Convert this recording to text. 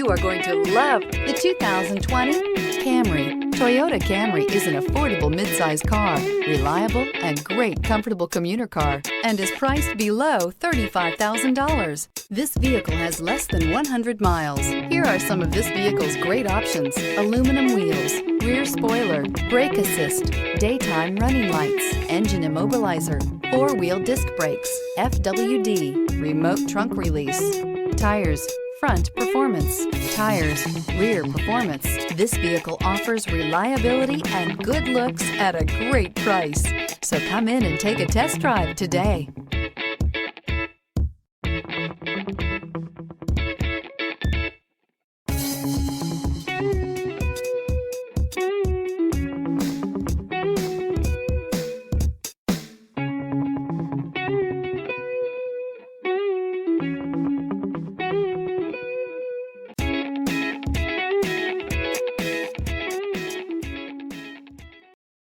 You are going to love the 2020 Camry. Toyota Camry is an affordable midsize car, reliable and great comfortable commuter car, and is priced below $35,000. This vehicle has less than 100 miles. Here are some of this vehicle's great options: aluminum wheels, rear spoiler, brake assist, daytime running lights, engine immobilizer, four-wheel disc brakes, FWD, remote trunk release, tires, front performance, tires, rear performance. This vehicle offers reliability and good looks at a great price. So come in and take a test drive today.